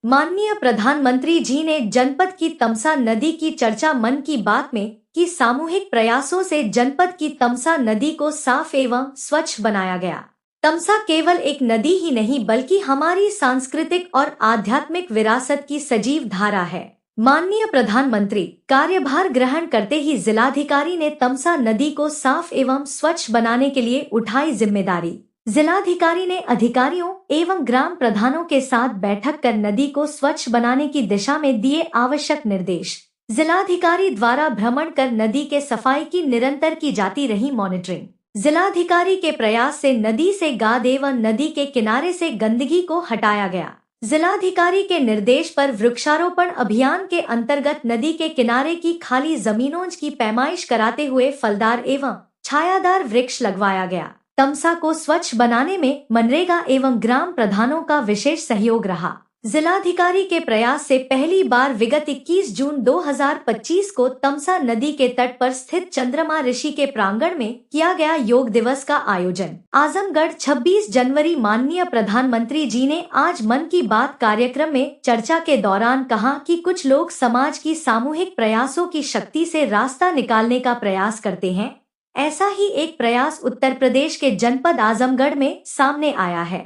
माननीय प्रधानमंत्री जी ने जनपद की तमसा नदी की चर्चा मन की बात में की। सामूहिक प्रयासों से जनपद की तमसा नदी को साफ एवं स्वच्छ बनाया गया। तमसा केवल एक नदी ही नहीं बल्कि हमारी सांस्कृतिक और आध्यात्मिक विरासत की सजीव धारा है। माननीय प्रधानमंत्री कार्यभार ग्रहण करते ही जिलाधिकारी ने तमसा नदी को साफ एवं स्वच्छ बनाने के लिए उठाई जिम्मेदारी। जिलाधिकारी ने अधिकारियों एवं ग्राम प्रधानों के साथ बैठक कर नदी को स्वच्छ बनाने की दिशा में दिए आवश्यक निर्देश। जिलाधिकारी द्वारा भ्रमण कर नदी के सफाई की निरंतर की जाती रही मॉनिटरिंग। जिलाधिकारी के प्रयास से नदी से गाद एवं नदी के किनारे से गंदगी को हटाया गया। जिलाधिकारी के निर्देश पर वृक्षारोपण अभियान के अंतर्गत नदी के किनारे की खाली जमीनों की पैमाइश कराते हुए फलदार एवं छायादार वृक्ष लगवाया गया। तमसा को स्वच्छ बनाने में मनरेगा एवं ग्राम प्रधानों का विशेष सहयोग रहा। जिलाधिकारी के प्रयास से पहली बार विगत 21 जून 2025 को तमसा नदी के तट पर स्थित चंद्रमा ऋषि के प्रांगण में किया गया योग दिवस का आयोजन। आजमगढ़ 26 जनवरी। माननीय प्रधानमंत्री जी ने आज मन की बात कार्यक्रम में चर्चा के दौरान कहा कि कुछ लोग समाज की सामूहिक प्रयासों की शक्ति से रास्ता निकालने का प्रयास करते हैं। ऐसा ही एक प्रयास उत्तर प्रदेश के जनपद आजमगढ़ में सामने आया है।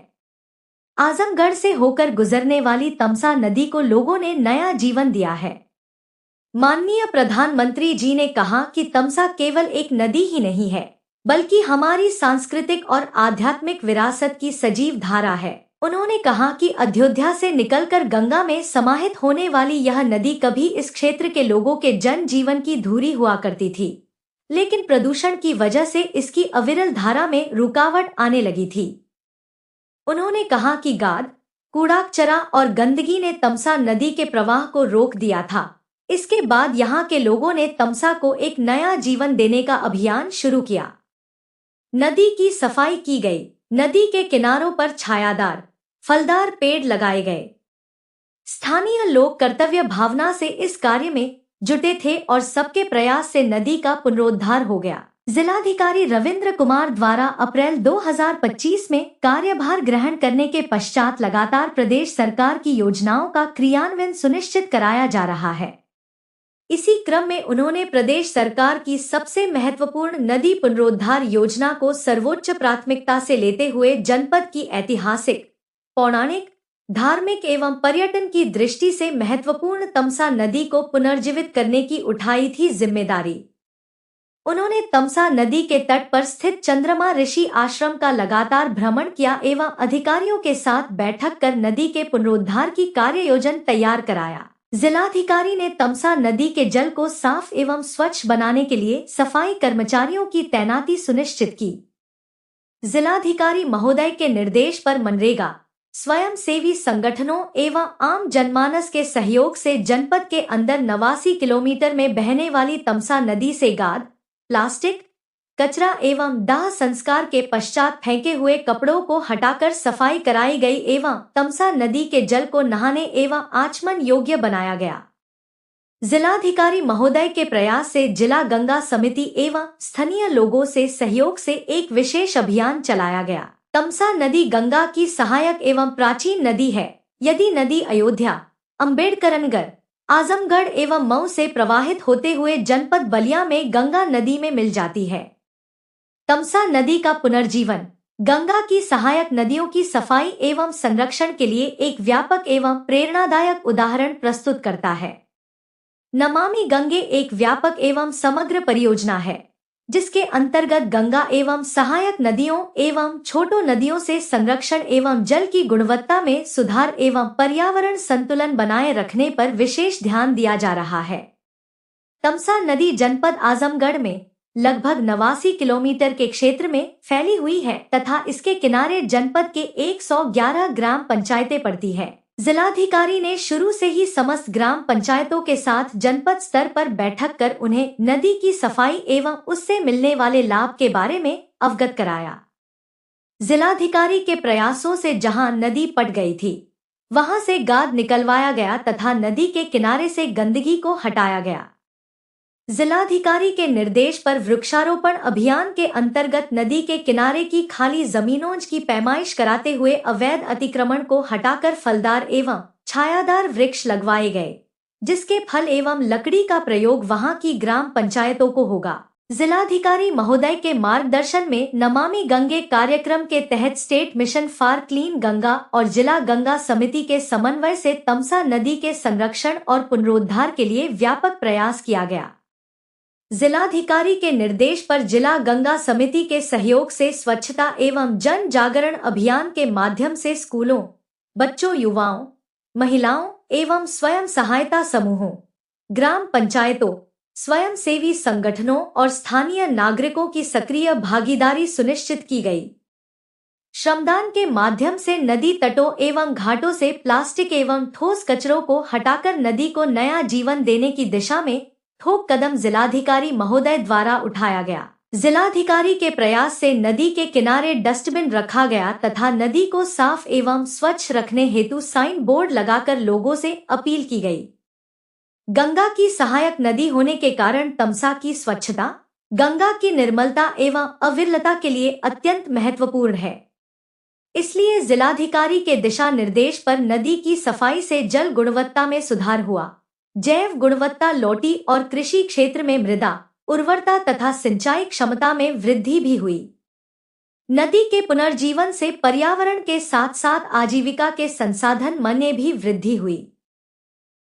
आजमगढ़ से होकर गुजरने वाली तमसा नदी को लोगों ने नया जीवन दिया है। माननीय प्रधानमंत्री जी ने कहा कि तमसा केवल एक नदी ही नहीं है बल्कि हमारी सांस्कृतिक और आध्यात्मिक विरासत की सजीव धारा है। उन्होंने कहा कि अयोध्या से निकलकर गंगा में समाहित होने वाली यह नदी कभी इस क्षेत्र के लोगों के जन जीवन की धुरी हुआ करती थी, लेकिन प्रदूषण की वजह से इसकी अविरल धारा में रुकावट आने लगी थी। उन्होंने कहा कि गाद, कूड़ा कचरा और गंदगी ने तमसा नदी के प्रवाह को रोक दिया था। इसके बाद यहाँ के लोगों ने तमसा को एक नया जीवन देने का अभियान शुरू किया। नदी की सफाई की गई। नदी के किनारों पर छायादार, फलदार पेड़ लगाए गए। स्थानीय लोग कर्तव्य भावना से इस कार्य में जुटे थे और सबके प्रयास से नदी का पुनरुद्धार हो गया। जिलाधिकारी रविंद्र कुमार द्वारा अप्रैल 2025 में कार्यभार ग्रहण करने के पश्चात लगातार प्रदेश सरकार की योजनाओं का क्रियान्वयन सुनिश्चित कराया जा रहा है। इसी क्रम में उन्होंने प्रदेश सरकार की सबसे महत्वपूर्ण नदी पुनरुद्धार योजना को सर्वोच्च प्राथमिकता से लेते हुए जनपद की ऐतिहासिक, पौराणिक, धार्मिक एवं पर्यटन की दृष्टि से महत्वपूर्ण तमसा नदी को पुनर्जीवित करने की उठाई थी जिम्मेदारी। उन्होंने तमसा नदी के तट पर स्थित चंद्रमा ऋषि आश्रम का लगातार भ्रमण किया एवं अधिकारियों के साथ बैठक कर नदी के पुनरुद्धार की कार्य योजना तैयार कराया। जिलाधिकारी ने तमसा नदी के जल को साफ एवं स्वच्छ बनाने के लिए सफाई कर्मचारियों की तैनाती सुनिश्चित की। जिलाधिकारी महोदय के निर्देश पर मनरेगा, स्वयं सेवी संगठनों एवं आम जनमानस के सहयोग से जनपद के अंदर 89 किलोमीटर में बहने वाली तमसा नदी से गाद, प्लास्टिक, कचरा एवं दाह संस्कार के पश्चात फेंके हुए कपड़ों को हटाकर सफाई कराई गई एवं तमसा नदी के जल को नहाने एवं आचमन योग्य बनाया गया। जिलाधिकारी महोदय के प्रयास से जिला गंगा समिति एवं स्थानीय लोगों से सहयोग से एक विशेष अभियान चलाया गया। तमसा नदी गंगा की सहायक एवं प्राचीन नदी है। यदि नदी अयोध्या, अम्बेडकरनगर, आजमगढ़ एवं मऊ से प्रवाहित होते हुए जनपद बलिया में गंगा नदी में मिल जाती है। तमसा नदी का पुनर्जीवन गंगा की सहायक नदियों की सफाई एवं संरक्षण के लिए एक व्यापक एवं प्रेरणादायक उदाहरण प्रस्तुत करता है। नमामि गंगे एक व्यापक एवं समग्र परियोजना है जिसके अंतर्गत गंगा एवं सहायक नदियों एवं छोटो नदियों से संरक्षण एवं जल की गुणवत्ता में सुधार एवं पर्यावरण संतुलन बनाए रखने पर विशेष ध्यान दिया जा रहा है। तमसा नदी जनपद आजमगढ़ में लगभग 89 किलोमीटर के क्षेत्र में फैली हुई है तथा इसके किनारे जनपद के 111 ग्राम पंचायतें पड़ती है। जिलाधिकारी ने शुरू से ही समस्त ग्राम पंचायतों के साथ जनपद स्तर पर बैठक कर उन्हें नदी की सफाई एवं उससे मिलने वाले लाभ के बारे में अवगत कराया। जिलाधिकारी के प्रयासों से जहां नदी पट गई थी वहां से गाद निकलवाया गया तथा नदी के किनारे से गंदगी को हटाया गया। जिलाधिकारी के निर्देश पर वृक्षारोपण अभियान के अंतर्गत नदी के किनारे की खाली जमीनों की पैमाइश कराते हुए अवैध अतिक्रमण को हटाकर फलदार एवं छायादार वृक्ष लगवाए गए, जिसके फल एवं लकड़ी का प्रयोग वहां की ग्राम पंचायतों को होगा। जिलाधिकारी महोदय के मार्गदर्शन में नमामि गंगे कार्यक्रम के तहत state mission for clean Ganga और जिला गंगा समिति के समन्वय से तमसा नदी के संरक्षण और पुनरुद्धार के लिए व्यापक प्रयास किया गया। जिलाधिकारी के निर्देश पर जिला गंगा समिति के सहयोग से स्वच्छता एवं जन जागरण अभियान के माध्यम से स्कूलों, बच्चों, युवाओं, महिलाओं एवं स्वयं सहायता समूहों, ग्राम पंचायतों, स्वयंसेवी संगठनों और स्थानीय नागरिकों की सक्रिय भागीदारी सुनिश्चित की गई। श्रमदान के माध्यम से नदी तटों एवं घाटों से प्लास्टिक एवं ठोस कचरों को हटाकर नदी को नया जीवन देने की दिशा में ठोस कदम जिलाधिकारी महोदय द्वारा उठाया गया। जिलाधिकारी के प्रयास से नदी के किनारे डस्टबिन रखा गया तथा नदी को साफ एवं स्वच्छ रखने हेतु साइन बोर्ड लगाकर लोगों से अपील की गई। गंगा की सहायक नदी होने के कारण तमसा की स्वच्छता गंगा की निर्मलता एवं अविरलता के लिए अत्यंत महत्वपूर्ण है। इसलिए जिलाधिकारी के दिशा निर्देश पर नदी की सफाई से जल गुणवत्ता में सुधार हुआ, जैव गुणवत्ता लौटी और कृषि क्षेत्र में मृदा उर्वरता तथा सिंचाई क्षमता में वृद्धि भी हुई। नदी के पुनर्जीवन से पर्यावरण के साथ साथ आजीविका के संसाधन में भी वृद्धि हुई।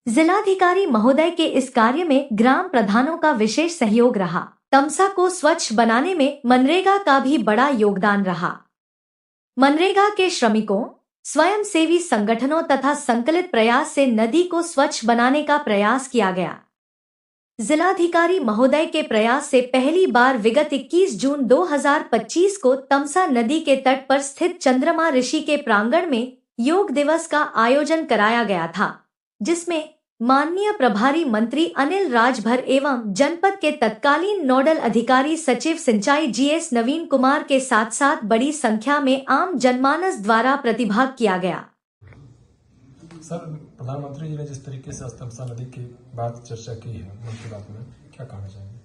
जिलाधिकारी महोदय के इस कार्य में ग्राम प्रधानों का विशेष सहयोग रहा। तमसा को स्वच्छ बनाने में मनरेगा का भी बड़ा योगदान रहा। मनरेगा के श्रमिकों, स्वयंसेवी संगठनों तथा संकलित प्रयास से नदी को स्वच्छ बनाने का प्रयास किया गया। जिलाधिकारी महोदय के प्रयास से पहली बार विगत 21 जून 2025 को तमसा नदी के तट पर स्थित चंद्रमा ऋषि के प्रांगण में योग दिवस का आयोजन कराया गया था, जिसमें माननीय प्रभारी मंत्री अनिल राजभर एवं जनपद के तत्कालीन नोडल अधिकारी सचिव सिंचाई जीएस नवीन कुमार के साथ साथ बड़ी संख्या में आम जनमानस द्वारा प्रतिभाग किया गया। सर, प्रधानमंत्री जी ने जिस तरीके से तमसा नदी की बात चर्चा की है मन की बात में, क्या कहना चाहेंगे?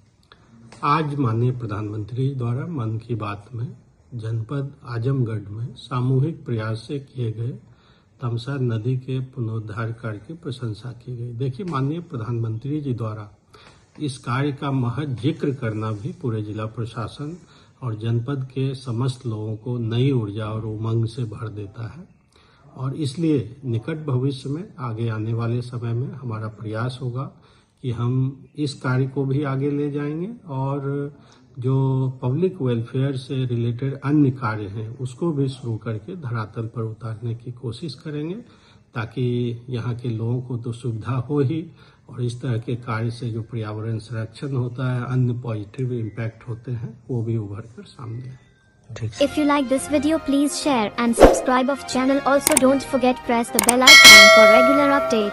आज माननीय प्रधानमंत्री द्वारा मन की बात में जनपद आजमगढ़ में सामूहिक प्रयास से किए गए तमसा नदी के पुनरुद्धार कार्य की प्रशंसा की गई। देखिए, माननीय प्रधानमंत्री जी द्वारा इस कार्य का महज जिक्र करना भी पूरे जिला प्रशासन और जनपद के समस्त लोगों को नई ऊर्जा और उमंग से भर देता है और इसलिए निकट भविष्य में आगे आने वाले समय में हमारा प्रयास होगा कि हम इस कार्य को भी आगे ले जाएंगे और जो पब्लिक वेलफेयर से रिलेटेड अन्य कार्य हैं उसको भी शुरू करके धरातल पर उतारने की कोशिश करेंगे, ताकि यहाँ के लोगों को तो सुविधा हो ही और इस तरह के कार्य से जो पर्यावरण संरक्षण होता है, अन्य पॉजिटिव इम्पैक्ट होते हैं, वो भी उभर कर सामने आए। If you like this video, please share and subscribe of channel. Also don't forget press the bell icon for regular updates.